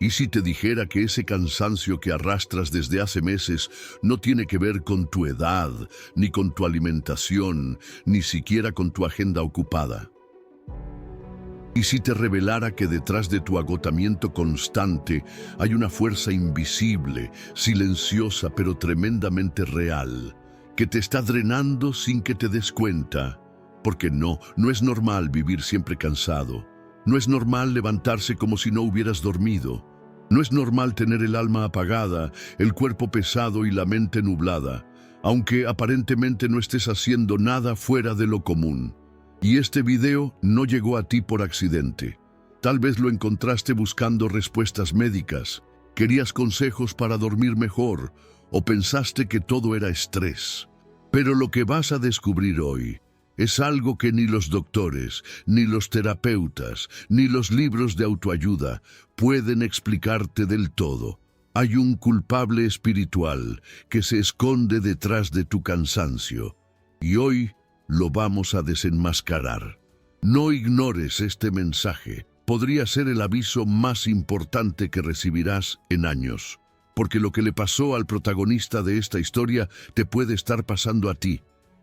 ¿Y si te dijera que ese cansancio que arrastras desde hace meses no tiene que ver con tu edad, ni con tu alimentación, ni siquiera con tu agenda ocupada? ¿Y si te revelara que detrás de tu agotamiento constante hay una fuerza invisible, silenciosa pero tremendamente real, que te está drenando sin que te des cuenta? Porque no es normal vivir siempre cansado. No es normal levantarse como si no hubieras dormido. No es normal tener el alma apagada, el cuerpo pesado y la mente nublada, aunque aparentemente no estés haciendo nada fuera de lo común. Y este video no llegó a ti por accidente. Tal vez lo encontraste buscando respuestas médicas, querías consejos para dormir mejor, o pensaste que todo era estrés. Pero lo que vas a descubrir hoy es algo que ni los doctores, ni los terapeutas, ni los libros de autoayuda pueden explicarte del todo. Hay un culpable espiritual que se esconde detrás de tu cansancio. Y hoy lo vamos a desenmascarar. No ignores este mensaje. Podría ser el aviso más importante que recibirás en años. Porque lo que le pasó al protagonista de esta historia te puede estar pasando a ti.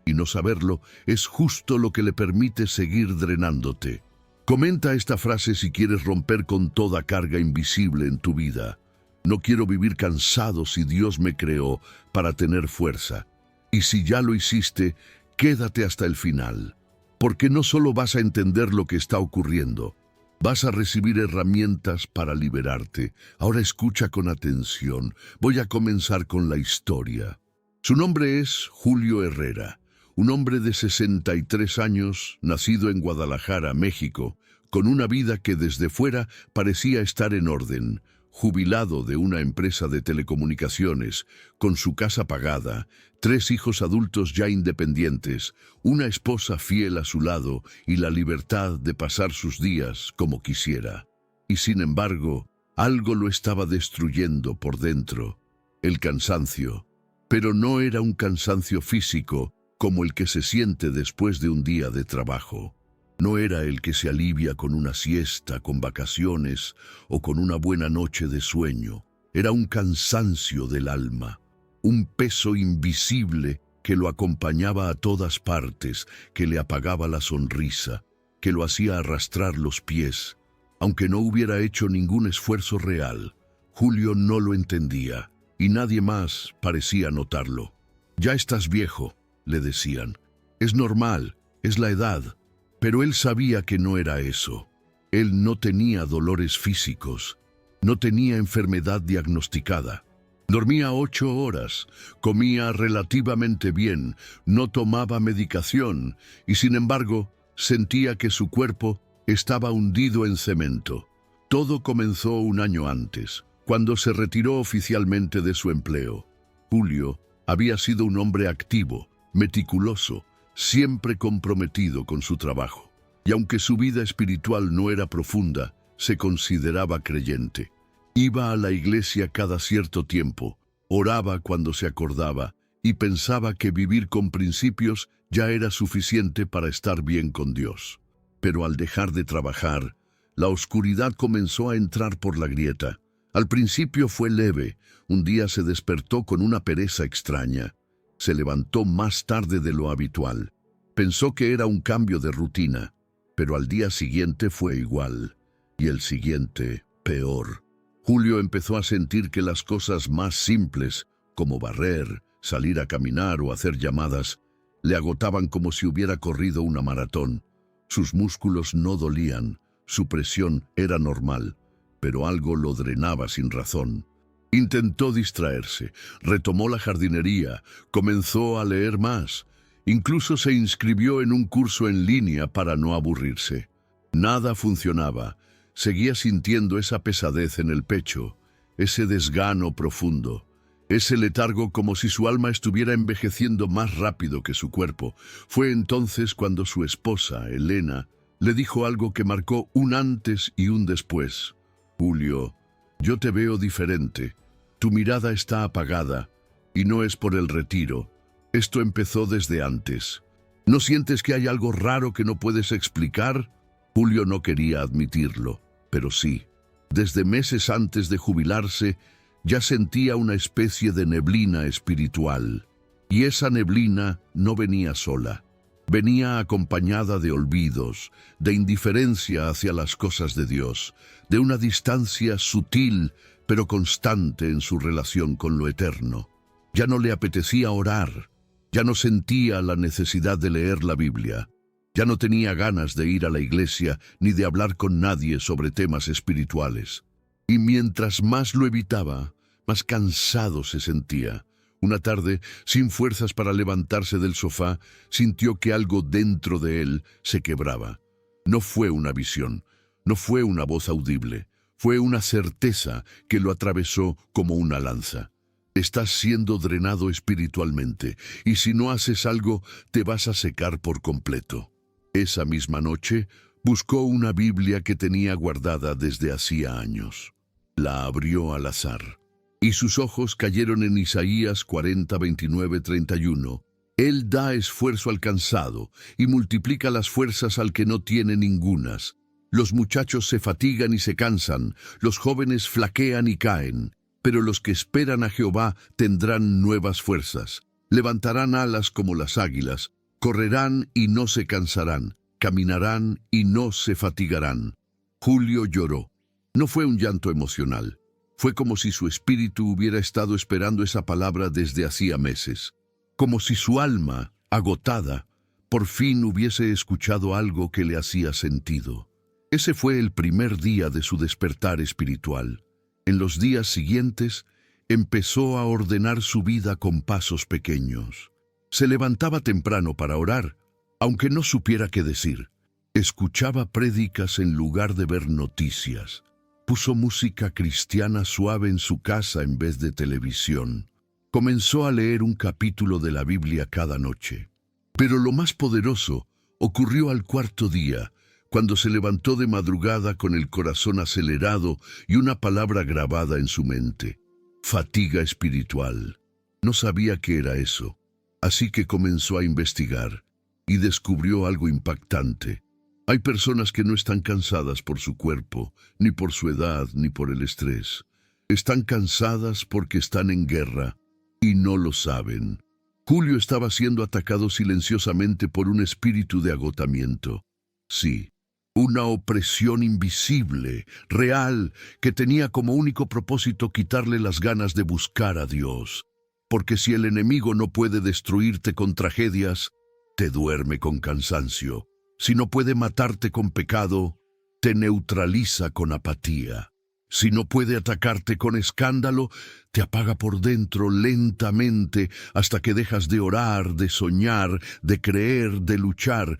Y no saberlo es justo lo que le permite seguir drenándote. Comenta esta frase si quieres romper con toda carga invisible en tu vida. No quiero vivir cansado si Dios me creó para tener fuerza. Y si ya lo hiciste, quédate hasta el final. Porque no solo vas a entender lo que está ocurriendo, vas a recibir herramientas para liberarte. Ahora escucha con atención. Voy a comenzar con la historia. Su nombre es Julio Herrera. Un hombre de 63 años, nacido en Guadalajara, México, con una vida que desde fuera parecía estar en orden, jubilado de una empresa de telecomunicaciones, con su casa pagada, 3 hijos adultos ya independientes, una esposa fiel a su lado y la libertad de pasar sus días como quisiera. Y sin embargo, algo lo estaba destruyendo por dentro, el cansancio. Pero no era un cansancio físico, como el que se siente después de un día de trabajo. No era el que se alivia con una siesta, con vacaciones o con una buena noche de sueño. Era un cansancio del alma, un peso invisible que lo acompañaba a todas partes, que le apagaba la sonrisa, que lo hacía arrastrar los pies. Aunque no hubiera hecho ningún esfuerzo real, Julio no lo entendía y nadie más parecía notarlo. «Ya estás viejo», le decían. «Es normal, es la edad». Pero él sabía que no era eso. Él no tenía dolores físicos, no tenía enfermedad diagnosticada. Dormía 8 horas, comía relativamente bien, no tomaba medicación y sin embargo sentía que su cuerpo estaba hundido en cemento. Todo comenzó un año antes, cuando se retiró oficialmente de su empleo. Julio había sido un hombre activo, meticuloso, siempre comprometido con su trabajo. Y aunque su vida espiritual no era profunda, se consideraba creyente. Iba a la iglesia cada cierto tiempo, oraba cuando se acordaba y pensaba que vivir con principios ya era suficiente para estar bien con Dios. Pero al dejar de trabajar, la oscuridad comenzó a entrar por la grieta. Al principio fue leve. Un día se despertó con una pereza extraña. Se levantó más tarde de lo habitual. Pensó que era un cambio de rutina, pero al día siguiente fue igual, y el siguiente peor. Julio empezó a sentir que las cosas más simples, como barrer, salir a caminar o hacer llamadas, le agotaban como si hubiera corrido una maratón. Sus músculos no dolían, su presión era normal, pero algo lo drenaba sin razón. Intentó distraerse, retomó la jardinería, comenzó a leer más. Incluso se inscribió en un curso en línea para no aburrirse. Nada funcionaba. Seguía sintiendo esa pesadez en el pecho, ese desgano profundo, ese letargo como si su alma estuviera envejeciendo más rápido que su cuerpo. Fue entonces cuando su esposa, Elena, le dijo algo que marcó un antes y un después. «Julio, yo te veo diferente. Tu mirada está apagada, y no es por el retiro. Esto empezó desde antes. ¿No sientes que hay algo raro que no puedes explicar?» Julio no quería admitirlo, pero sí. Desde meses antes de jubilarse, ya sentía una especie de neblina espiritual. Y esa neblina no venía sola. Venía acompañada de olvidos, de indiferencia hacia las cosas de Dios, de una distancia sutil pero constante en su relación con lo eterno. Ya no le apetecía orar, ya no sentía la necesidad de leer la Biblia, ya no tenía ganas de ir a la iglesia ni de hablar con nadie sobre temas espirituales. Y mientras más lo evitaba, más cansado se sentía. Una tarde, sin fuerzas para levantarse del sofá, sintió que algo dentro de él se quebraba. No fue una visión, no fue una voz audible, fue una certeza que lo atravesó como una lanza. Estás siendo drenado espiritualmente, y si no haces algo, te vas a secar por completo. Esa misma noche, buscó una Biblia que tenía guardada desde hacía años. La abrió al azar. Y sus ojos cayeron en Isaías 40, 29, 31. Él da esfuerzo al cansado y multiplica las fuerzas al que no tiene ningunas. Los muchachos se fatigan y se cansan, los jóvenes flaquean y caen, pero los que esperan a Jehová tendrán nuevas fuerzas. Levantarán alas como las águilas, correrán y no se cansarán, caminarán y no se fatigarán. Julio lloró. No fue un llanto emocional. Fue como si su espíritu hubiera estado esperando esa palabra desde hacía meses. Como si su alma, agotada, por fin hubiese escuchado algo que le hacía sentido. Ese fue el primer día de su despertar espiritual. En los días siguientes, empezó a ordenar su vida con pasos pequeños. Se levantaba temprano para orar, aunque no supiera qué decir. Escuchaba prédicas en lugar de ver noticias. Puso música cristiana suave en su casa en vez de televisión. Comenzó a leer un capítulo de la Biblia cada noche. Pero lo más poderoso ocurrió al cuarto día, cuando se levantó de madrugada con el corazón acelerado y una palabra grabada en su mente: fatiga espiritual. No sabía qué era eso, así que comenzó a investigar y descubrió algo impactante. Hay personas que no están cansadas por su cuerpo, ni por su edad, ni por el estrés. Están cansadas porque están en guerra y no lo saben. Julio estaba siendo atacado silenciosamente por un espíritu de agotamiento. Sí, una opresión invisible, real, que tenía como único propósito quitarle las ganas de buscar a Dios. Porque si el enemigo no puede destruirte con tragedias, te duerme con cansancio. Si no puede matarte con pecado, te neutraliza con apatía. Si no puede atacarte con escándalo, te apaga por dentro lentamente hasta que dejas de orar, de soñar, de creer, de luchar.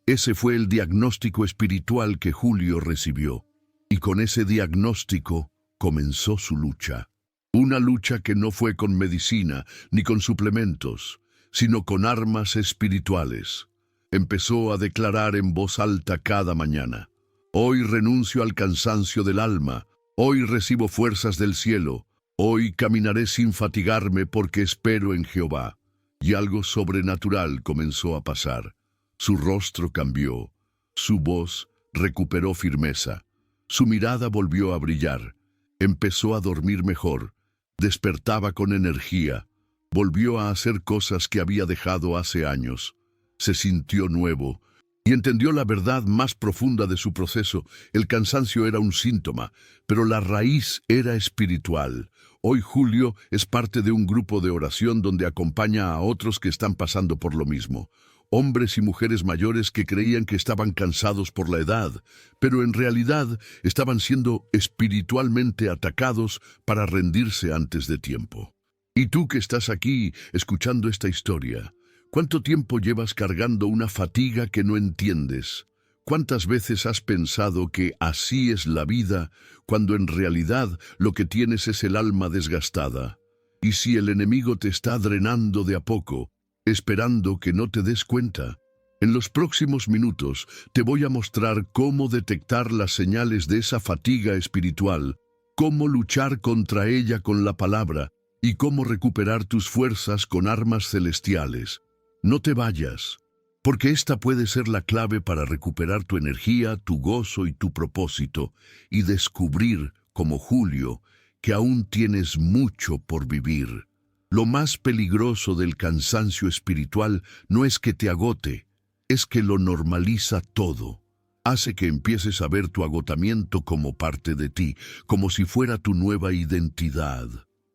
Ese fue el diagnóstico espiritual que Julio recibió. Y con ese diagnóstico comenzó su lucha. Una lucha que no fue con medicina ni con suplementos, sino con armas espirituales. Empezó a declarar en voz alta cada mañana: hoy renuncio al cansancio del alma, hoy recibo fuerzas del cielo, hoy caminaré sin fatigarme porque espero en Jehová. Y algo sobrenatural comenzó a pasar. Su rostro cambió, su voz recuperó firmeza, su mirada volvió a brillar, empezó a dormir mejor, despertaba con energía, volvió a hacer cosas que había dejado hace años. Se sintió nuevo y entendió la verdad más profunda de su proceso. El cansancio era un síntoma, pero la raíz era espiritual. Hoy Julio es parte de un grupo de oración donde acompaña a otros que están pasando por lo mismo. Hombres y mujeres mayores que creían que estaban cansados por la edad, pero en realidad estaban siendo espiritualmente atacados para rendirse antes de tiempo. Y tú que estás aquí escuchando esta historia, ¿cuánto tiempo llevas cargando una fatiga que no entiendes? ¿Cuántas veces has pensado que así es la vida, cuando en realidad lo que tienes es el alma desgastada? Y si el enemigo te está drenando de a poco, esperando que no te des cuenta, en los próximos minutos te voy a mostrar cómo detectar las señales de esa fatiga espiritual, cómo luchar contra ella con la palabra y cómo recuperar tus fuerzas con armas celestiales. No te vayas. Porque esta puede ser la clave para recuperar tu energía, tu gozo y tu propósito, y descubrir, como Julio, que aún tienes mucho por vivir. Lo más peligroso del cansancio espiritual no es que te agote, es que lo normaliza todo. Hace que empieces a ver tu agotamiento como parte de ti, como si fuera tu nueva identidad.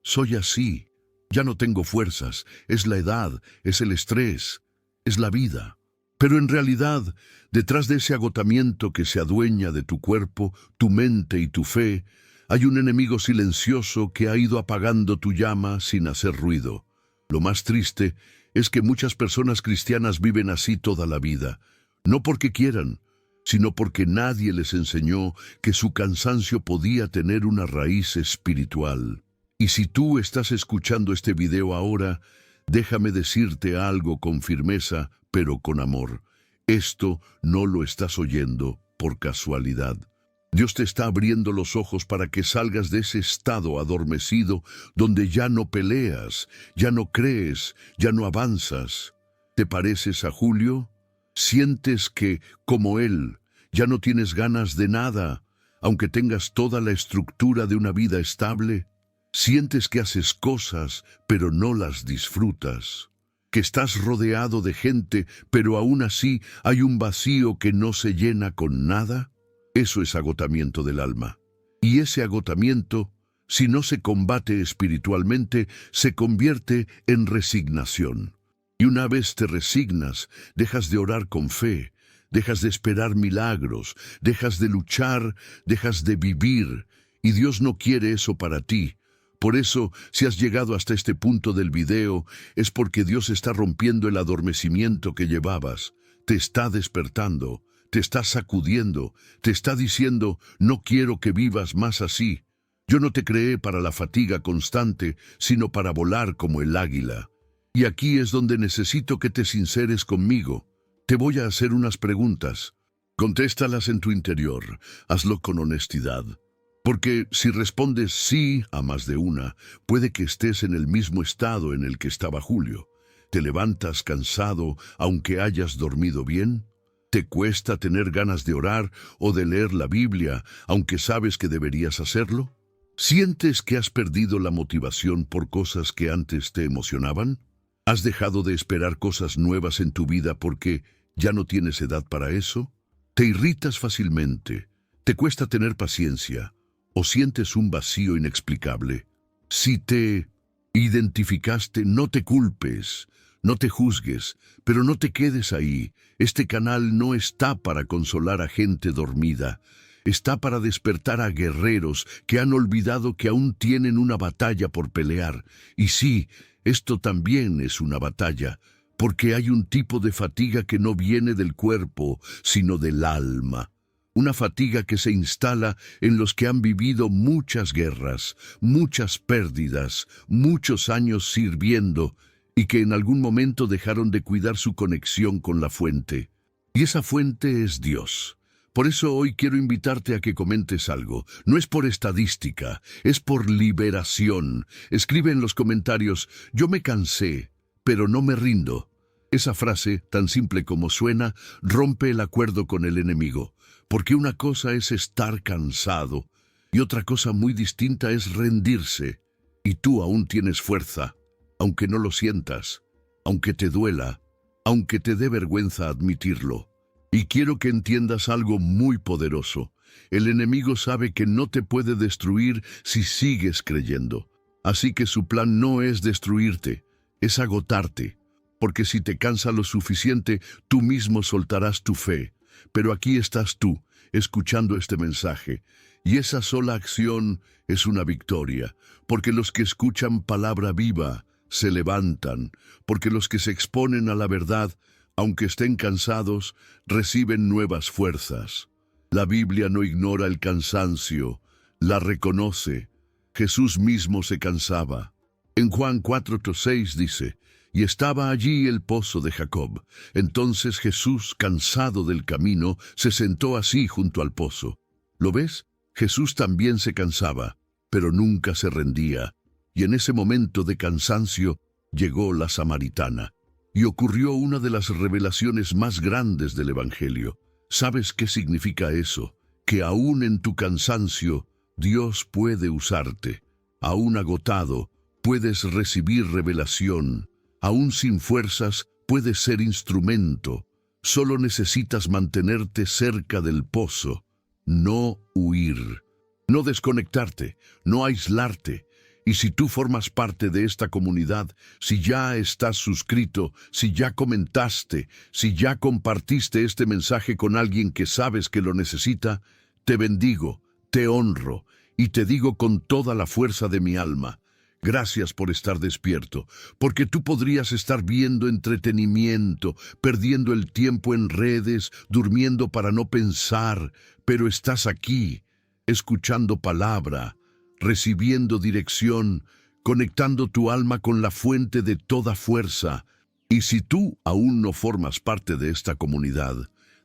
Soy así, ya no tengo fuerzas, es la edad, es el estrés, es la vida. Pero en realidad, detrás de ese agotamiento que se adueña de tu cuerpo, tu mente y tu fe, hay un enemigo silencioso que ha ido apagando tu llama sin hacer ruido. Lo más triste es que muchas personas cristianas viven así toda la vida, no porque quieran, sino porque nadie les enseñó que su cansancio podía tener una raíz espiritual. Y si tú estás escuchando este video ahora, déjame decirte algo con firmeza, pero con amor. Esto no lo estás oyendo por casualidad. Dios te está abriendo los ojos para que salgas de ese estado adormecido donde ya no peleas, ya no crees, ya no avanzas. ¿Te pareces a Julio? ¿Sientes que, como él, ya no tienes ganas de nada, aunque tengas toda la estructura de una vida estable? ¿Sientes que haces cosas, pero no las disfrutas? ¿Que estás rodeado de gente, pero aún así hay un vacío que no se llena con nada? Eso es agotamiento del alma. Y ese agotamiento, si no se combate espiritualmente, se convierte en resignación. Y una vez te resignas, dejas de orar con fe, dejas de esperar milagros, dejas de luchar, dejas de vivir, y Dios no quiere eso para ti. Por eso, si has llegado hasta este punto del video, es porque Dios está rompiendo el adormecimiento que llevabas, te está despertando, te está sacudiendo, te está diciendo, no quiero que vivas más así. Yo no te creé para la fatiga constante, sino para volar como el águila. Y aquí es donde necesito que te sinceres conmigo. Te voy a hacer unas preguntas. Contéstalas en tu interior. Hazlo con honestidad. Porque si respondes sí a más de una, puede que estés en el mismo estado en el que estaba Julio. ¿Te levantas cansado aunque hayas dormido bien? ¿Te cuesta tener ganas de orar o de leer la Biblia, aunque sabes que deberías hacerlo? ¿Sientes que has perdido la motivación por cosas que antes te emocionaban? ¿Has dejado de esperar cosas nuevas en tu vida porque ya no tienes edad para eso? ¿Te irritas fácilmente? ¿Te cuesta tener paciencia? ¿O sientes un vacío inexplicable? Si te identificaste, no te culpes. No te juzgues, pero no te quedes ahí. Este canal no está para consolar a gente dormida. Está para despertar a guerreros que han olvidado que aún tienen una batalla por pelear. Y sí, esto también es una batalla, porque hay un tipo de fatiga que no viene del cuerpo, sino del alma. Una fatiga que se instala en los que han vivido muchas guerras, muchas pérdidas, muchos años sirviendo, y que en algún momento dejaron de cuidar su conexión con la fuente. Y esa fuente es Dios. Por eso hoy quiero invitarte a que comentes algo. No es por estadística, es por liberación. Escribe en los comentarios, yo me cansé, pero no me rindo. Esa frase, tan simple como suena, rompe el acuerdo con el enemigo. Porque una cosa es estar cansado, y otra cosa muy distinta es rendirse. Y tú aún tienes fuerza. Aunque no lo sientas, aunque te duela, aunque te dé vergüenza admitirlo. Y quiero que entiendas algo muy poderoso. El enemigo sabe que no te puede destruir si sigues creyendo. Así que su plan no es destruirte, es agotarte. Porque si te cansa lo suficiente, tú mismo soltarás tu fe. Pero aquí estás tú, escuchando este mensaje. Y esa sola acción es una victoria. Porque los que escuchan palabra viva, se levantan, porque los que se exponen a la verdad, aunque estén cansados, reciben nuevas fuerzas. La Biblia no ignora el cansancio, la reconoce. Jesús mismo se cansaba. En Juan 4:6 dice, y estaba allí el pozo de Jacob. Entonces Jesús, cansado del camino, se sentó así junto al pozo. ¿Lo ves? Jesús también se cansaba, pero nunca se rendía. Y en ese momento de cansancio llegó la samaritana. Y ocurrió una de las revelaciones más grandes del Evangelio. ¿Sabes qué significa eso? Que aún en tu cansancio, Dios puede usarte. Aún agotado, puedes recibir revelación. Aún sin fuerzas, puedes ser instrumento. Solo necesitas mantenerte cerca del pozo, no huir, no desconectarte, no aislarte. Y si tú formas parte de esta comunidad, si ya estás suscrito, si ya comentaste, si ya compartiste este mensaje con alguien que sabes que lo necesita, te bendigo, te honro y te digo con toda la fuerza de mi alma, gracias por estar despierto, porque tú podrías estar viendo entretenimiento, perdiendo el tiempo en redes, durmiendo para no pensar, pero estás aquí, escuchando palabra, recibiendo dirección, conectando tu alma con la fuente de toda fuerza. Y si tú aún no formas parte de esta comunidad,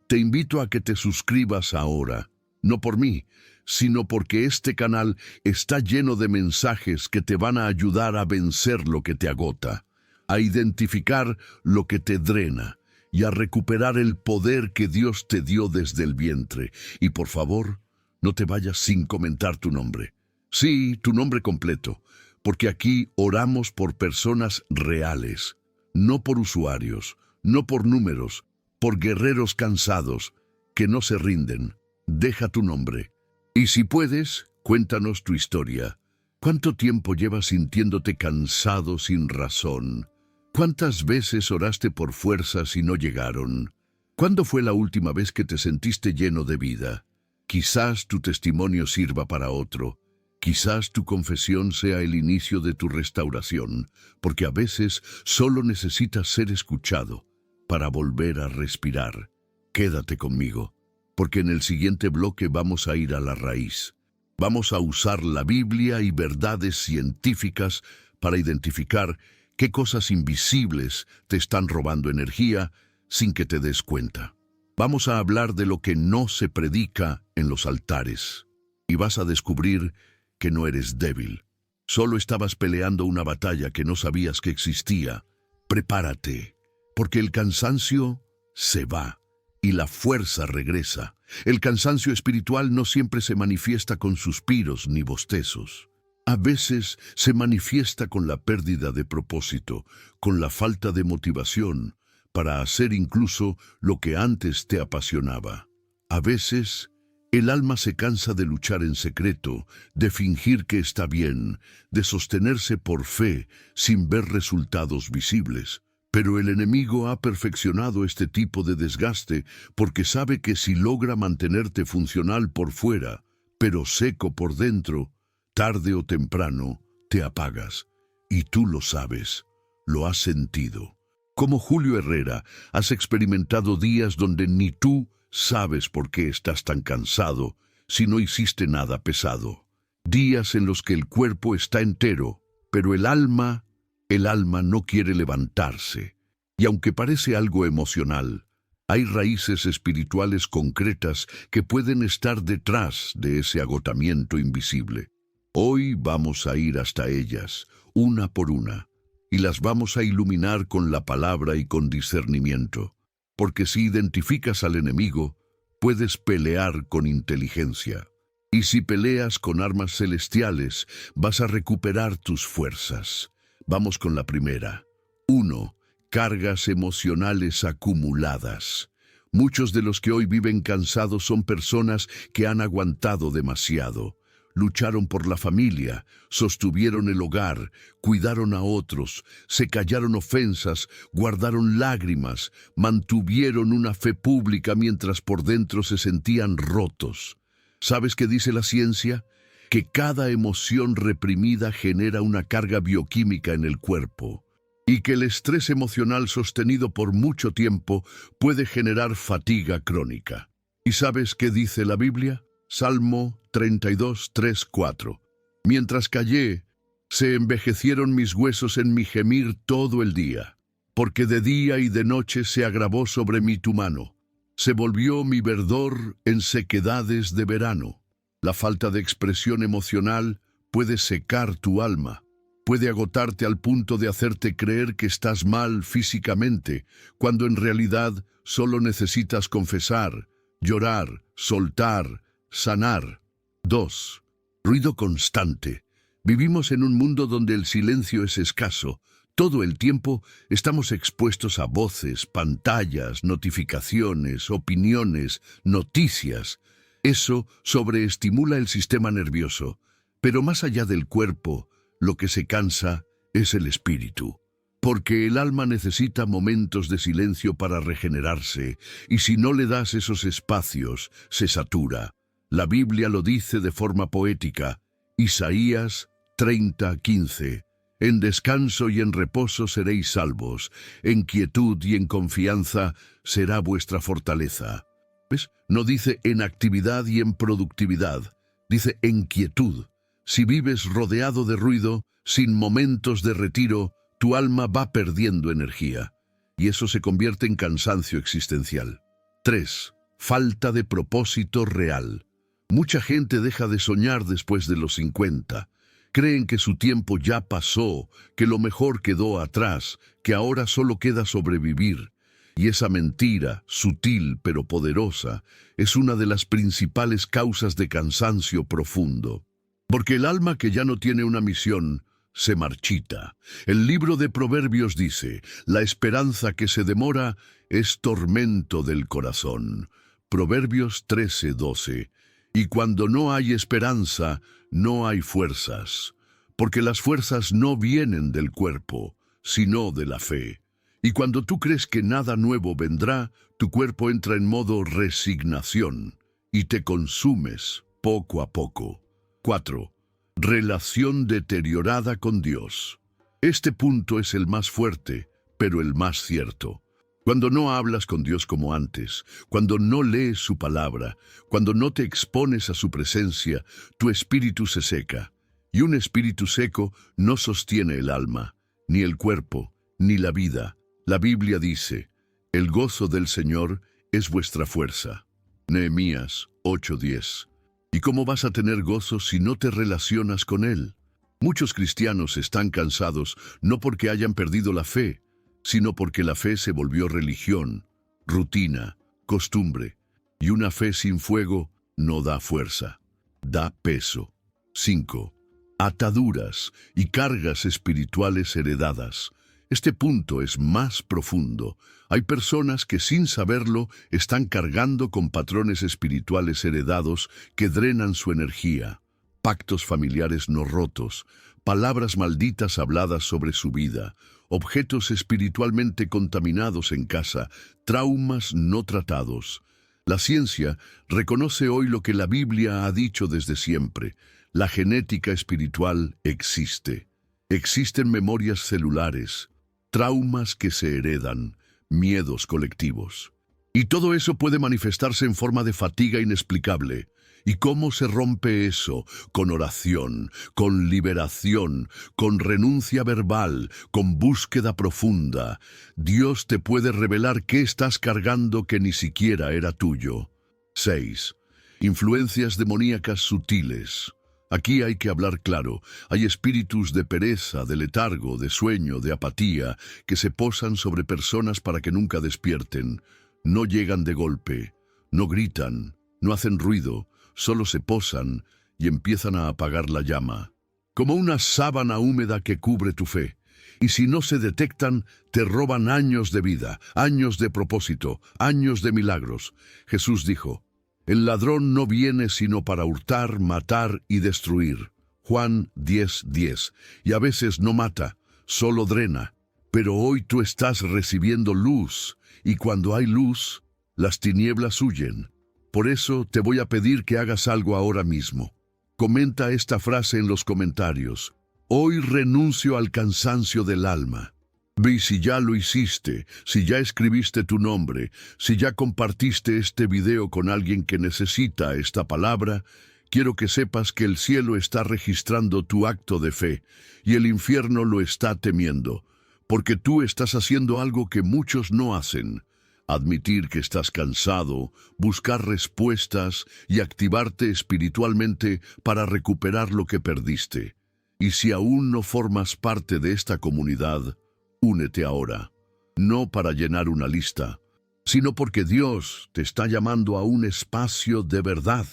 te invito a que te suscribas ahora, no por mí, sino porque este canal está lleno de mensajes que te van a ayudar a vencer lo que te agota, a identificar lo que te drena y a recuperar el poder que Dios te dio desde el vientre. Y por favor, no te vayas sin comentar tu nombre. Sí, tu nombre completo, porque aquí oramos por personas reales, no por usuarios, no por números, por guerreros cansados que no se rinden. Deja tu nombre. Y si puedes, cuéntanos tu historia. ¿Cuánto tiempo llevas sintiéndote cansado sin razón? ¿Cuántas veces oraste por fuerzas y no llegaron? ¿Cuándo fue la última vez que te sentiste lleno de vida? Quizás tu testimonio sirva para otro. Quizás tu confesión sea el inicio de tu restauración, porque a veces solo necesitas ser escuchado para volver a respirar. Quédate conmigo, porque en el siguiente bloque vamos a ir a la raíz. Vamos a usar la Biblia y verdades científicas para identificar qué cosas invisibles te están robando energía sin que te des cuenta. Vamos a hablar de lo que no se predica en los altares, y vas a descubrir que no eres débil. Solo estabas peleando una batalla que no sabías que existía. Prepárate, porque el cansancio se va y la fuerza regresa. El cansancio espiritual no siempre se manifiesta con suspiros ni bostezos. A veces se manifiesta con la pérdida de propósito, con la falta de motivación para hacer incluso lo que antes te apasionaba. A veces el alma se cansa de luchar en secreto, de fingir que está bien, de sostenerse por fe sin ver resultados visibles. Pero el enemigo ha perfeccionado este tipo de desgaste porque sabe que si logra mantenerte funcional por fuera, pero seco por dentro, tarde o temprano te apagas. Y tú lo sabes, lo has sentido. Como Julio Herrera, has experimentado días donde ni tú sabes por qué estás tan cansado si no hiciste nada pesado. Días en los que el cuerpo está entero, pero el alma no quiere levantarse. Y aunque parece algo emocional, hay raíces espirituales concretas que pueden estar detrás de ese agotamiento invisible. Hoy vamos a ir hasta ellas, una por una, y las vamos a iluminar con la palabra y con discernimiento. Porque si identificas al enemigo, puedes pelear con inteligencia. Y si peleas con armas celestiales, vas a recuperar tus fuerzas. Vamos con la primera. 1. Cargas emocionales acumuladas. Muchos de los que hoy viven cansados son personas que han aguantado demasiado. Lucharon por la familia, sostuvieron el hogar, cuidaron a otros, se callaron ofensas, guardaron lágrimas, mantuvieron una fe pública mientras por dentro se sentían rotos. ¿Sabes qué dice la ciencia? Que cada emoción reprimida genera una carga bioquímica en el cuerpo y que el estrés emocional sostenido por mucho tiempo puede generar fatiga crónica. ¿Y sabes qué dice la Biblia? Salmo 32, 3, 4. Mientras callé, se envejecieron mis huesos en mi gemir todo el día, porque de día y de noche se agravó sobre mí tu mano. Se volvió mi verdor en sequedades de verano. La falta de expresión emocional puede secar tu alma. Puede agotarte al punto de hacerte creer que estás mal físicamente, cuando en realidad solo necesitas confesar, llorar, soltar, sanar. 2. Ruido constante. Vivimos en un mundo donde el silencio es escaso. Todo el tiempo estamos expuestos a voces, pantallas, notificaciones, opiniones, noticias. Eso sobreestimula el sistema nervioso. Pero más allá del cuerpo, lo que se cansa es el espíritu. Porque el alma necesita momentos de silencio para regenerarse, y si no le das esos espacios, se satura. La Biblia lo dice de forma poética. Isaías 30:15. En descanso y en reposo seréis salvos, en quietud y en confianza será vuestra fortaleza. ¿Ves? No dice en actividad y en productividad, dice en quietud. Si vives rodeado de ruido, sin momentos de retiro, tu alma va perdiendo energía, y eso se convierte en cansancio existencial. 3. Falta de propósito real. Mucha gente deja de soñar después de los 50. Creen que su tiempo ya pasó, que lo mejor quedó atrás, que ahora solo queda sobrevivir. Y esa mentira, sutil pero poderosa, es una de las principales causas de cansancio profundo. Porque el alma que ya no tiene una misión, se marchita. El libro de Proverbios dice, la esperanza que se demora es tormento del corazón. Proverbios 13:12. Y cuando no hay esperanza, no hay fuerzas, porque las fuerzas no vienen del cuerpo, sino de la fe. Y cuando tú crees que nada nuevo vendrá, tu cuerpo entra en modo resignación y te consumes poco a poco. 4. Relación deteriorada con Dios. Este punto es el más fuerte, pero el más cierto. Cuando no hablas con Dios como antes, cuando no lees su palabra, cuando no te expones a su presencia, tu espíritu se seca. Y un espíritu seco no sostiene el alma, ni el cuerpo, ni la vida. La Biblia dice, el gozo del Señor es vuestra fuerza. Nehemías 8:10. ¿Y cómo vas a tener gozo si no te relacionas con Él? Muchos cristianos están cansados no porque hayan perdido la fe, sino porque la fe se volvió religión, rutina, costumbre, y una fe sin fuego no da fuerza, da peso. 5. Ataduras y cargas espirituales heredadas. Este punto es más profundo. Hay personas que sin saberlo están cargando con patrones espirituales heredados que drenan su energía, pactos familiares no rotos, palabras malditas habladas sobre su vida, objetos espiritualmente contaminados en casa, traumas no tratados. La ciencia reconoce hoy lo que la Biblia ha dicho desde siempre. La genética espiritual existe. Existen memorias celulares, traumas que se heredan, miedos colectivos. Y todo eso puede manifestarse en forma de fatiga inexplicable. ¿Y cómo se rompe eso? Con oración, con liberación, con renuncia verbal, con búsqueda profunda. Dios te puede revelar qué estás cargando que ni siquiera era tuyo. 6. Influencias demoníacas sutiles. Aquí hay que hablar claro. Hay espíritus de pereza, de letargo, de sueño, de apatía, que se posan sobre personas para que nunca despierten. No llegan de golpe, no gritan, no hacen ruido, solo se posan y empiezan a apagar la llama, como una sábana húmeda que cubre tu fe. Y si no se detectan, te roban años de vida, años de propósito, años de milagros. Jesús dijo, el ladrón no viene sino para hurtar, matar y destruir. Juan 10:10. Y a veces no mata, solo drena. Pero hoy tú estás recibiendo luz, y cuando hay luz, las tinieblas huyen. Por eso te voy a pedir que hagas algo ahora mismo. Comenta esta frase en los comentarios. Hoy renuncio al cansancio del alma. Ve si ya lo hiciste, si ya escribiste tu nombre, si ya compartiste este video con alguien que necesita esta palabra, quiero que sepas que el cielo está registrando tu acto de fe y el infierno lo está temiendo, porque tú estás haciendo algo que muchos no hacen. Admitir que estás cansado, buscar respuestas y activarte espiritualmente para recuperar lo que perdiste. Y si aún no formas parte de esta comunidad, únete ahora, no para llenar una lista, sino porque Dios te está llamando a un espacio de verdad,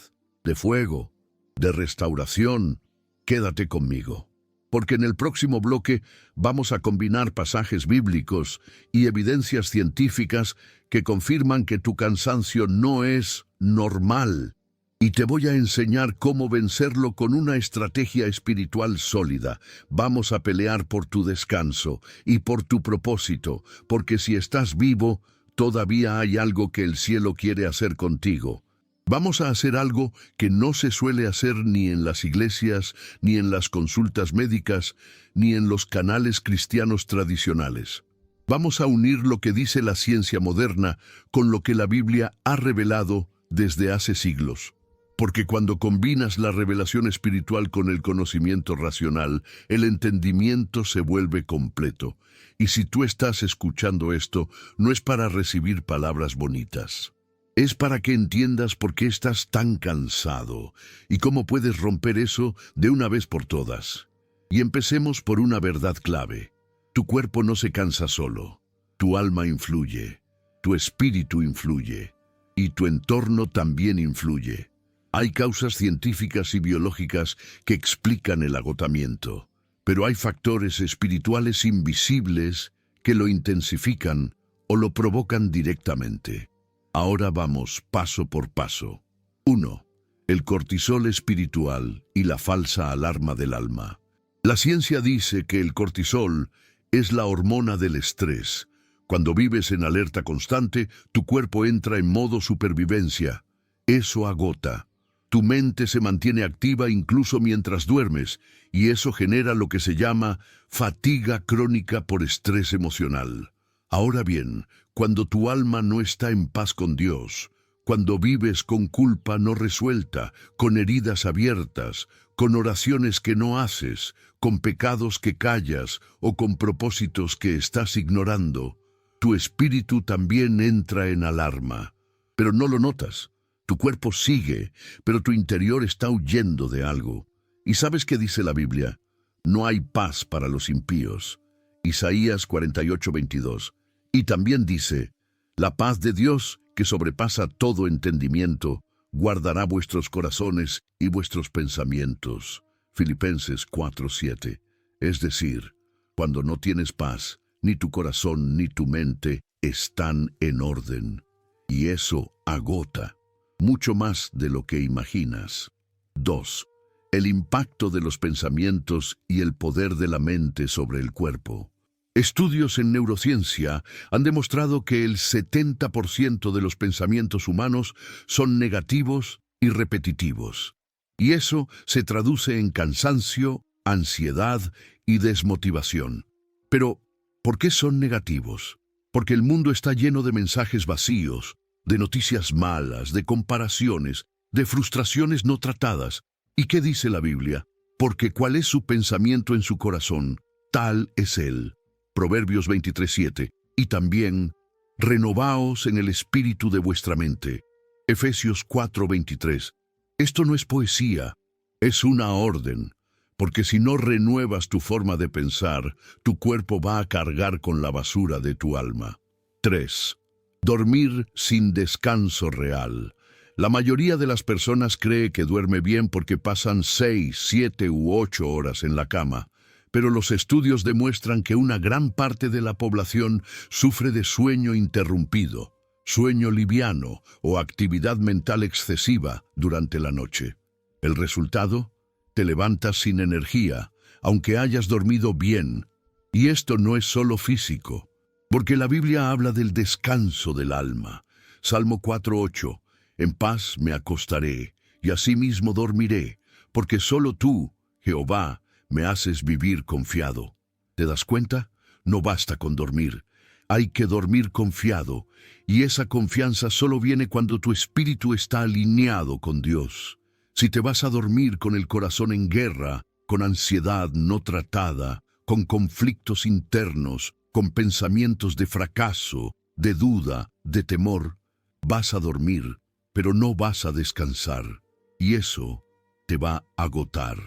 de fuego, de restauración. Quédate conmigo, porque en el próximo bloque vamos a combinar pasajes bíblicos y evidencias científicas que confirman que tu cansancio no es normal. Y te voy a enseñar cómo vencerlo con una estrategia espiritual sólida. Vamos a pelear por tu descanso y por tu propósito, porque si estás vivo, todavía hay algo que el cielo quiere hacer contigo. Vamos a hacer algo que no se suele hacer ni en las iglesias, ni en las consultas médicas, ni en los canales cristianos tradicionales. Vamos a unir lo que dice la ciencia moderna con lo que la Biblia ha revelado desde hace siglos. Porque cuando combinas la revelación espiritual con el conocimiento racional, el entendimiento se vuelve completo. Y si tú estás escuchando esto, no es para recibir palabras bonitas. Es para que entiendas por qué estás tan cansado y cómo puedes romper eso de una vez por todas. Y empecemos por una verdad clave. Tu cuerpo no se cansa solo. Tu alma influye, tu espíritu influye y tu entorno también influye. Hay causas científicas y biológicas que explican el agotamiento, pero hay factores espirituales invisibles que lo intensifican o lo provocan directamente. Ahora vamos paso por paso. 1. El cortisol espiritual y la falsa alarma del alma. La ciencia dice que el cortisol es la hormona del estrés. Cuando vives en alerta constante, tu cuerpo entra en modo supervivencia. Eso agota. Tu mente se mantiene activa incluso mientras duermes, y eso genera lo que se llama fatiga crónica por estrés emocional. Ahora bien, cuando tu alma no está en paz con Dios, cuando vives con culpa no resuelta, con heridas abiertas, con oraciones que no haces, con pecados que callas o con propósitos que estás ignorando, tu espíritu también entra en alarma. Pero no lo notas. Tu cuerpo sigue, pero tu interior está huyendo de algo. ¿Y sabes qué dice la Biblia? No hay paz para los impíos. Isaías 48:22. Y también dice, la paz de Dios, que sobrepasa todo entendimiento, guardará vuestros corazones y vuestros pensamientos. Filipenses 4:7. Es decir, cuando no tienes paz, ni tu corazón ni tu mente están en orden. Y eso agota. Mucho más de lo que imaginas. 2. El impacto de los pensamientos y el poder de la mente sobre el cuerpo. Estudios en neurociencia han demostrado que el 70% de los pensamientos humanos son negativos y repetitivos. Y eso se traduce en cansancio, ansiedad y desmotivación. Pero, ¿por qué son negativos? Porque el mundo está lleno de mensajes vacíos, de noticias malas, de comparaciones, de frustraciones no tratadas. ¿Y qué dice la Biblia? Porque cuál es su pensamiento en su corazón, tal es él. Proverbios 23:7. Y también, renovaos en el espíritu de vuestra mente. Efesios 4:23. Esto no es poesía, es una orden. Porque si no renuevas tu forma de pensar, tu cuerpo va a cargar con la basura de tu alma. 3. Dormir sin descanso real. La mayoría de las personas cree que duerme bien porque pasan 6, 7 u 8 horas en la cama, pero los estudios demuestran que una gran parte de la población sufre de sueño interrumpido, sueño liviano o actividad mental excesiva durante la noche. ¿El resultado? Te levantas sin energía, aunque hayas dormido bien. Y esto no es solo físico. Porque la Biblia habla del descanso del alma. Salmo 4:8. En paz me acostaré, y asimismo dormiré, porque solo tú, Jehová, me haces vivir confiado. ¿Te das cuenta? No basta con dormir. Hay que dormir confiado, y esa confianza solo viene cuando tu espíritu está alineado con Dios. Si te vas a dormir con el corazón en guerra, con ansiedad no tratada, con conflictos internos, con pensamientos de fracaso, de duda, de temor, vas a dormir, pero no vas a descansar, y eso te va a agotar.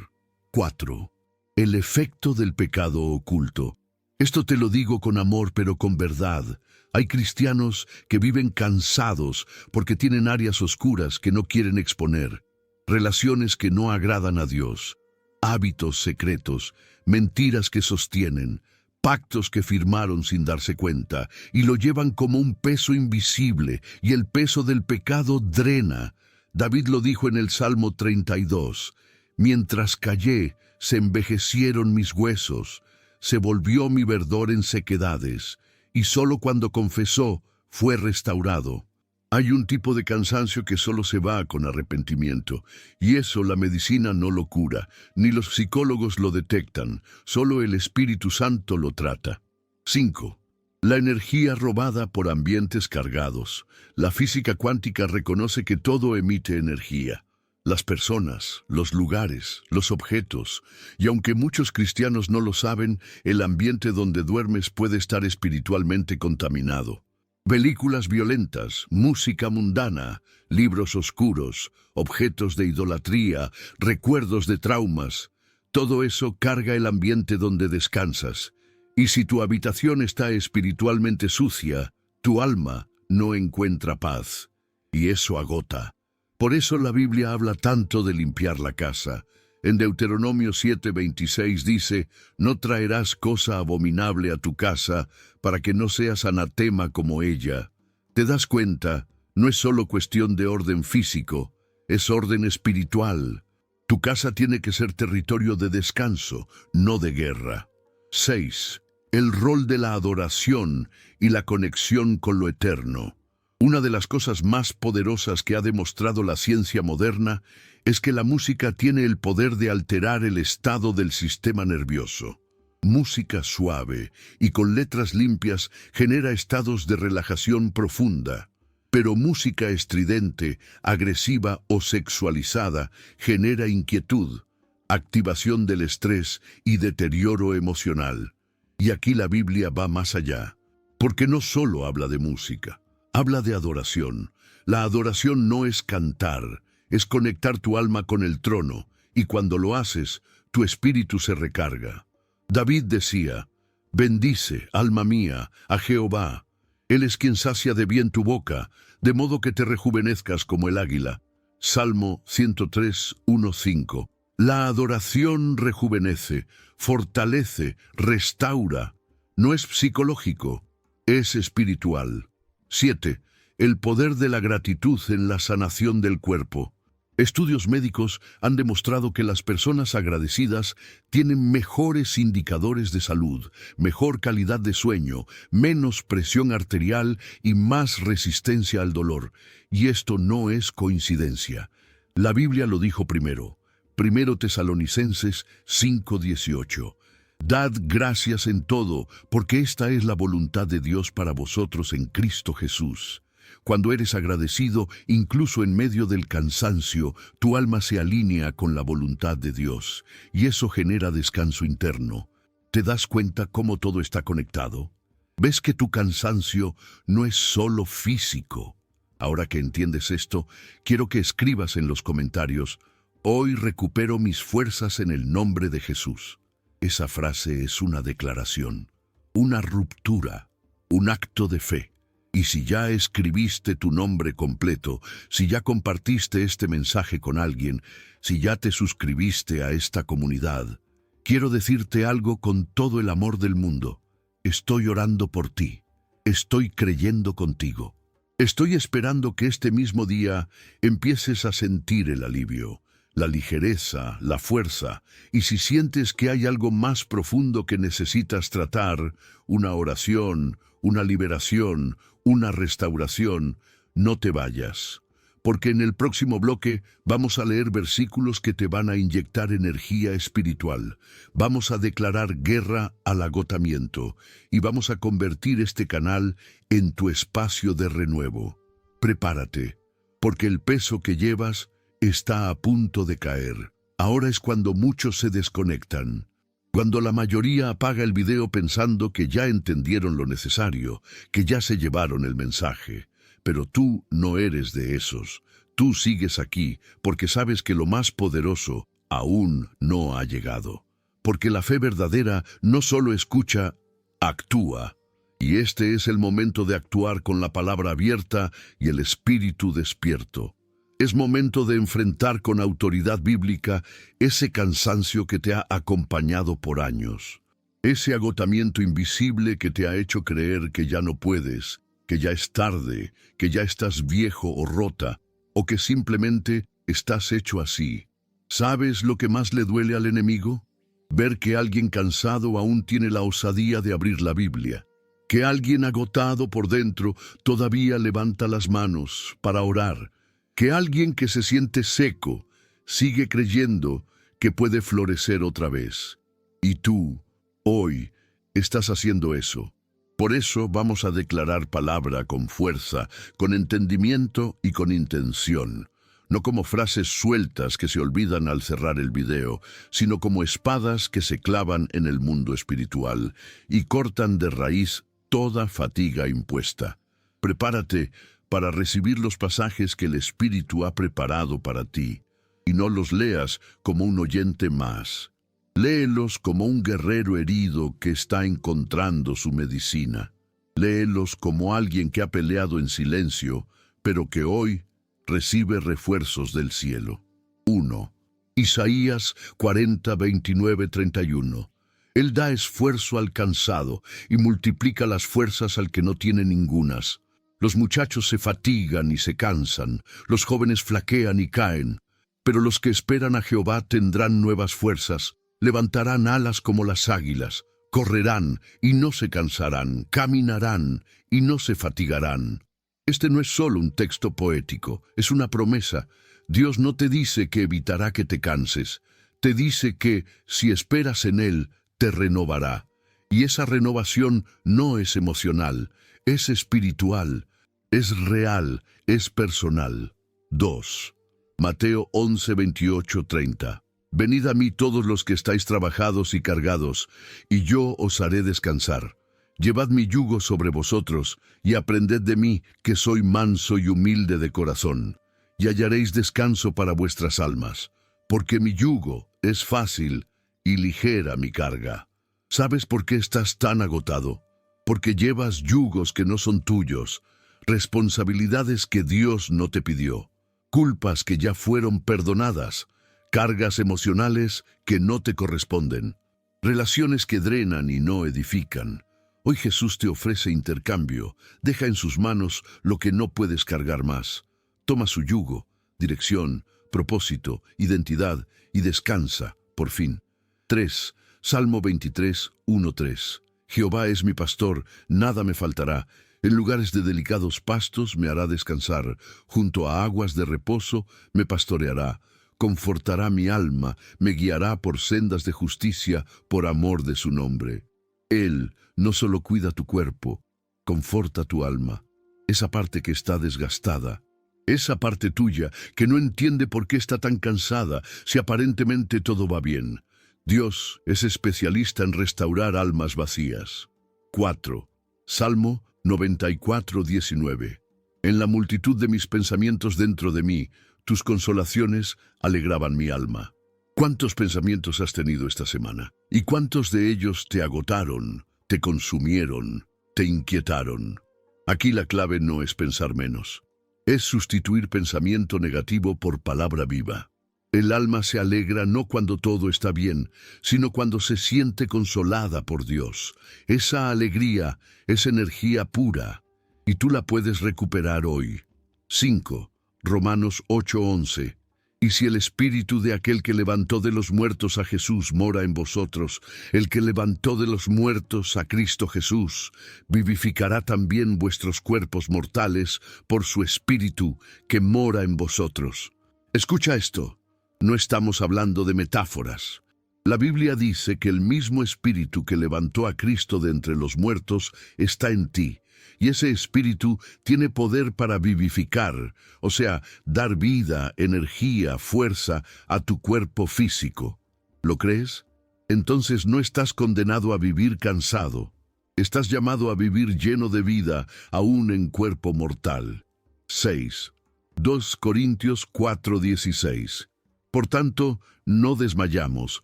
4. El efecto del pecado oculto. Esto te lo digo con amor, pero con verdad. Hay cristianos que viven cansados porque tienen áreas oscuras que no quieren exponer, relaciones que no agradan a Dios, hábitos secretos, mentiras que sostienen, pactos que firmaron sin darse cuenta y lo llevan como un peso invisible, y el peso del pecado drena. David lo dijo en el Salmo 32: mientras callé, se envejecieron mis huesos, se volvió mi verdor en sequedades, y solo cuando confesó fue restaurado. Hay un tipo de cansancio que solo se va con arrepentimiento, y eso la medicina no lo cura, ni los psicólogos lo detectan, solo el Espíritu Santo lo trata. 5. La energía robada por ambientes cargados. La física cuántica reconoce que todo emite energía. Las personas, los lugares, los objetos, y aunque muchos cristianos no lo saben, el ambiente donde duermes puede estar espiritualmente contaminado. Películas violentas, música mundana, libros oscuros, objetos de idolatría, recuerdos de traumas, todo eso carga el ambiente donde descansas. Y si tu habitación está espiritualmente sucia, tu alma no encuentra paz, y eso agota. Por eso la Biblia habla tanto de limpiar la casa. En Deuteronomio 7:26 dice: no traerás cosa abominable a tu casa, para que no seas anatema como ella. ¿Te das cuenta? No es solo cuestión de orden físico, es orden espiritual. Tu casa tiene que ser territorio de descanso, no de guerra. 6. El rol de la adoración y la conexión con lo eterno. Una de las cosas más poderosas que ha demostrado la ciencia moderna es que la música tiene el poder de alterar el estado del sistema nervioso. Música suave y con letras limpias genera estados de relajación profunda, pero música estridente, agresiva o sexualizada genera inquietud, activación del estrés y deterioro emocional. Y aquí la Biblia va más allá, porque no solo habla de música. Habla de adoración. La adoración no es cantar, es conectar tu alma con el trono, y cuando lo haces, tu espíritu se recarga. David decía: bendice, alma mía, a Jehová. Él es quien sacia de bien tu boca, de modo que te rejuvenezcas como el águila. Salmo 103, 1-5. La adoración rejuvenece, fortalece, restaura. No es psicológico, es espiritual. 7. El poder de la gratitud en la sanación del cuerpo. Estudios médicos han demostrado que las personas agradecidas tienen mejores indicadores de salud, mejor calidad de sueño, menos presión arterial y más resistencia al dolor. Y esto no es coincidencia. La Biblia lo dijo primero. 1 Tesalonicenses 5:18. Dad gracias en todo, porque esta es la voluntad de Dios para vosotros en Cristo Jesús. Cuando eres agradecido, incluso en medio del cansancio, tu alma se alinea con la voluntad de Dios, y eso genera descanso interno. ¿Te das cuenta cómo todo está conectado? ¿Ves que tu cansancio no es solo físico? Ahora que entiendes esto, quiero que escribas en los comentarios: hoy recupero mis fuerzas en el nombre de Jesús. Esa frase es una declaración, una ruptura, un acto de fe. Y si ya escribiste tu nombre completo, si ya compartiste este mensaje con alguien, si ya te suscribiste a esta comunidad, quiero decirte algo con todo el amor del mundo. Estoy orando por ti. Estoy creyendo contigo. Estoy esperando que este mismo día empieces a sentir el alivio, la ligereza, la fuerza, y si sientes que hay algo más profundo que necesitas tratar, una oración, una liberación, una restauración, no te vayas, porque en el próximo bloque vamos a leer versículos que te van a inyectar energía espiritual. Vamos a declarar guerra al agotamiento y vamos a convertir este canal en tu espacio de renuevo. Prepárate, porque el peso que llevas está a punto de caer. Ahora es cuando muchos se desconectan, cuando la mayoría apaga el video pensando que ya entendieron lo necesario, que ya se llevaron el mensaje. Pero tú no eres de esos. Tú sigues aquí porque sabes que lo más poderoso aún no ha llegado. porque la fe verdadera no solo escucha, actúa. Y este es el momento de actuar con la palabra abierta y el espíritu despierto. Es momento de enfrentar con autoridad bíblica ese cansancio que te ha acompañado por años. Ese agotamiento invisible que te ha hecho creer que ya no puedes, que ya es tarde, que ya estás viejo o rota, o que simplemente estás hecho así. ¿Sabes lo que más le duele al enemigo? Ver que alguien cansado aún tiene la osadía de abrir la Biblia. Que alguien agotado por dentro todavía levanta las manos para orar. Que alguien que se siente seco sigue creyendo que puede florecer otra vez. Y tú, hoy, estás haciendo eso. Por eso vamos a declarar palabra con fuerza, con entendimiento y con intención. No como frases sueltas que se olvidan al cerrar el video, sino como espadas que se clavan en el mundo espiritual y cortan de raíz toda fatiga impuesta. Prepárate para recibir los pasajes que el Espíritu ha preparado para ti, y no los leas como un oyente más. Léelos como un guerrero herido que está encontrando su medicina. Léelos como alguien que ha peleado en silencio, pero que hoy recibe refuerzos del cielo. 1. Isaías 40, 29, 31. Él da esfuerzo al cansado y multiplica las fuerzas al que no tiene ningunas. Los muchachos se fatigan y se cansan, los jóvenes flaquean y caen, pero los que esperan a Jehová tendrán nuevas fuerzas, levantarán alas como las águilas, correrán y no se cansarán, caminarán y no se fatigarán. Este no es solo un texto poético, es una promesa. Dios no te dice que evitará que te canses, te dice que, si esperas en Él, te renovará. Y esa renovación no es emocional, es espiritual, es real, es personal. 2. Mateo 11, 28, 30. Venid a mí todos los que estáis trabajados y cargados, y yo os haré descansar. Llevad mi yugo sobre vosotros, y aprended de mí, que soy manso y humilde de corazón, y hallaréis descanso para vuestras almas, porque mi yugo es fácil y ligera mi carga. ¿Sabes por qué estás tan agotado? Porque llevas yugos que no son tuyos, responsabilidades que Dios no te pidió, culpas que ya fueron perdonadas, cargas emocionales que no te corresponden, relaciones que drenan y no edifican. Hoy Jesús te ofrece intercambio, deja en sus manos lo que no puedes cargar más. Toma su yugo, dirección, propósito, identidad y descansa, por fin. 3. Salmo 23, 1, 3. Jehová es mi pastor, nada me faltará. En lugares de delicados pastos me hará descansar, junto a aguas de reposo me pastoreará. Confortará mi alma, me guiará por sendas de justicia, por amor de su nombre. Él no solo cuida tu cuerpo, conforta tu alma, esa parte que está desgastada, esa parte tuya que no entiende por qué está tan cansada si aparentemente todo va bien. Dios es especialista en restaurar almas vacías. 4. Salmo 94, 19. En la multitud de mis pensamientos dentro de mí, tus consolaciones alegraban mi alma. ¿Cuántos pensamientos has tenido esta semana? ¿Y cuántos de ellos te agotaron, te consumieron, te inquietaron? Aquí la clave no es pensar menos. Es sustituir pensamiento negativo por palabra viva. El alma se alegra no cuando todo está bien, sino cuando se siente consolada por Dios. Esa alegría es energía pura, y tú la puedes recuperar hoy. 5. Romanos 8:11. Y si el espíritu de aquel que levantó de los muertos a Jesús mora en vosotros, el que levantó de los muertos a Cristo Jesús, vivificará también vuestros cuerpos mortales por su espíritu que mora en vosotros. Escucha esto. No estamos hablando de metáforas. La Biblia dice que el mismo espíritu que levantó a Cristo de entre los muertos está en ti. Y ese espíritu tiene poder para vivificar, o sea, dar vida, energía, fuerza a tu cuerpo físico. ¿Lo crees? Entonces no estás condenado a vivir cansado. Estás llamado a vivir lleno de vida, aún en cuerpo mortal. 6. 2 Corintios 4:16. Por tanto, no desmayamos.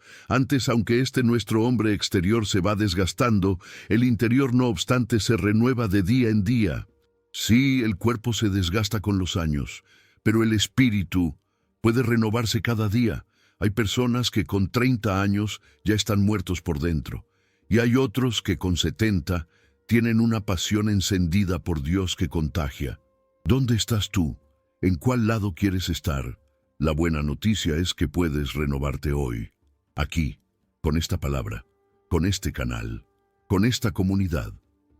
Antes, aunque este nuestro hombre exterior se va desgastando, el interior no obstante se renueva de día en día. Sí, el cuerpo se desgasta con los años, pero el espíritu puede renovarse cada día. Hay personas que con 30 años ya están muertos por dentro, y hay otros que con 70 tienen una pasión encendida por Dios que contagia. ¿Dónde estás tú? ¿En cuál lado quieres estar? La buena noticia es que puedes renovarte hoy, aquí, con esta palabra, con este canal, con esta comunidad.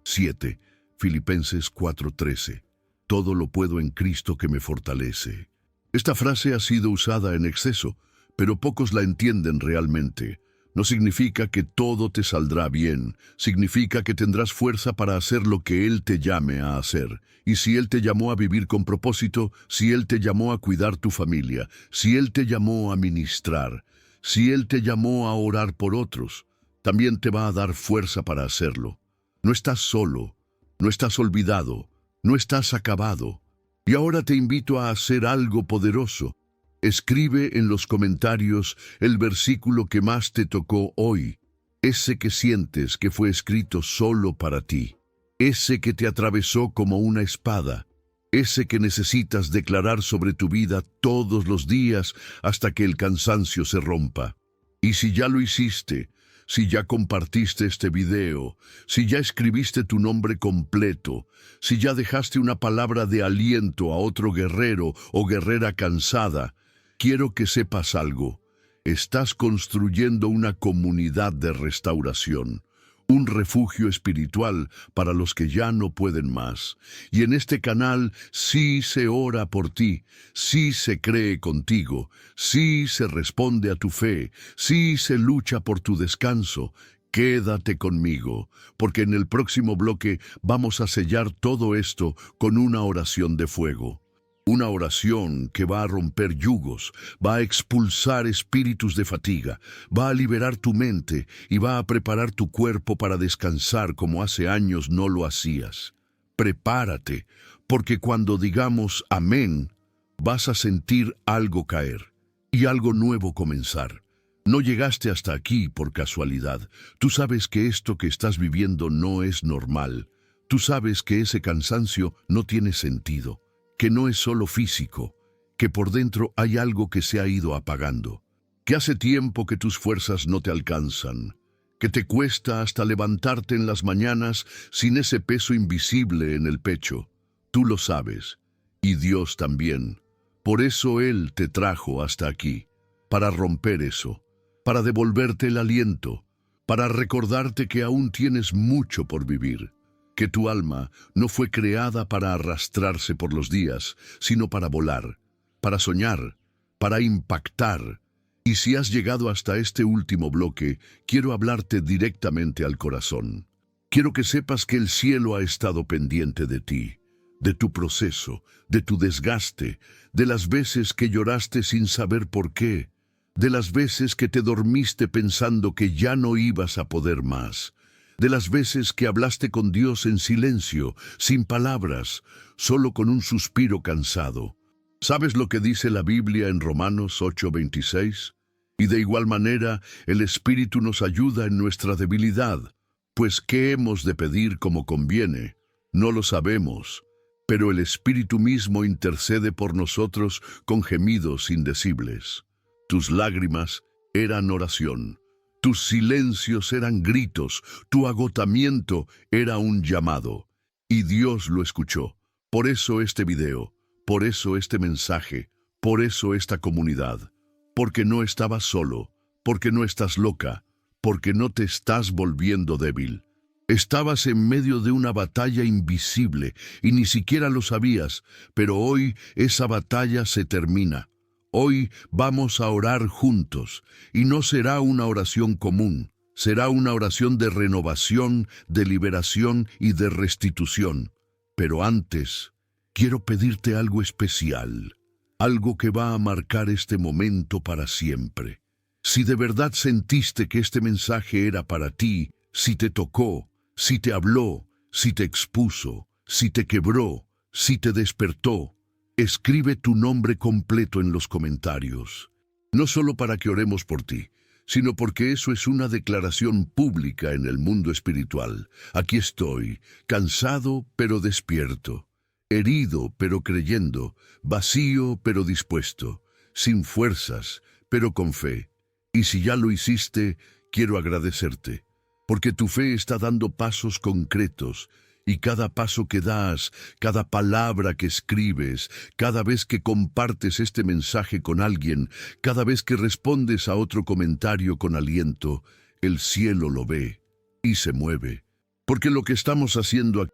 7. Filipenses 4:13. Todo lo puedo en Cristo que me fortalece. Esta frase ha sido usada en exceso, pero pocos la entienden realmente. No significa que todo te saldrá bien, significa que tendrás fuerza para hacer lo que Él te llame a hacer. Y si Él te llamó a vivir con propósito, si Él te llamó a cuidar tu familia, si Él te llamó a ministrar, si Él te llamó a orar por otros, también te va a dar fuerza para hacerlo. No estás solo, no estás olvidado, no estás acabado. Y ahora te invito a hacer algo poderoso. Escribe en los comentarios el versículo que más te tocó hoy, ese que sientes que fue escrito solo para ti, ese que te atravesó como una espada, ese que necesitas declarar sobre tu vida todos los días hasta que el cansancio se rompa. Y si ya lo hiciste, si ya compartiste este video, si ya escribiste tu nombre completo, si ya dejaste una palabra de aliento a otro guerrero o guerrera cansada, quiero que sepas algo. Estás construyendo una comunidad de restauración, un refugio espiritual para los que ya no pueden más. Y en este canal sí se ora por ti, sí se cree contigo, sí se responde a tu fe, sí se lucha por tu descanso. Quédate conmigo, porque en el próximo bloque vamos a sellar todo esto con una oración de fuego. Una oración que va a romper yugos, va a expulsar espíritus de fatiga, va a liberar tu mente y va a preparar tu cuerpo para descansar como hace años no lo hacías. Prepárate, porque cuando digamos amén, vas a sentir algo caer y algo nuevo comenzar. No llegaste hasta aquí por casualidad. Tú sabes que esto que estás viviendo no es normal. Tú sabes que ese cansancio no tiene sentido, que no es solo físico, que por dentro hay algo que se ha ido apagando, que hace tiempo que tus fuerzas no te alcanzan, que te cuesta hasta levantarte en las mañanas sin ese peso invisible en el pecho. Tú lo sabes, y Dios también. Por eso Él te trajo hasta aquí, para romper eso, para devolverte el aliento, para recordarte que aún tienes mucho por vivir, que tu alma no fue creada para arrastrarse por los días, sino para volar, para soñar, para impactar. Y si has llegado hasta este último bloque, quiero hablarte directamente al corazón. Quiero que sepas que el cielo ha estado pendiente de ti, de tu proceso, de tu desgaste, de las veces que lloraste sin saber por qué, de las veces que te dormiste pensando que ya no ibas a poder más, de las veces que hablaste con Dios en silencio, sin palabras, solo con un suspiro cansado. ¿Sabes lo que dice la Biblia en Romanos 8:26? Y de igual manera, el Espíritu nos ayuda en nuestra debilidad. Pues, ¿qué hemos de pedir como conviene? No lo sabemos, pero el Espíritu mismo intercede por nosotros con gemidos indecibles. Tus lágrimas eran oración. Tus silencios eran gritos, tu agotamiento era un llamado. Y Dios lo escuchó. Por eso este video, por eso este mensaje, por eso esta comunidad. Porque no estabas solo, porque no estás loca, porque no te estás volviendo débil. Estabas en medio de una batalla invisible y ni siquiera lo sabías, pero hoy esa batalla se termina. Hoy vamos a orar juntos, y no será una oración común, será una oración de renovación, de liberación y de restitución. Pero antes, quiero pedirte algo especial, algo que va a marcar este momento para siempre. Si de verdad sentiste que este mensaje era para ti, si te tocó, si te habló, si te expuso, si te quebró, si te despertó, escribe tu nombre completo en los comentarios. No solo para que oremos por ti, sino porque eso es una declaración pública en el mundo espiritual. Aquí estoy, cansado pero despierto, herido pero creyendo, vacío pero dispuesto, sin fuerzas pero con fe. Y si ya lo hiciste, quiero agradecerte, porque tu fe está dando pasos concretos, y cada paso que das, cada palabra que escribes, cada vez que compartes este mensaje con alguien, cada vez que respondes a otro comentario con aliento, el cielo lo ve y se mueve. Porque lo que estamos haciendo aquí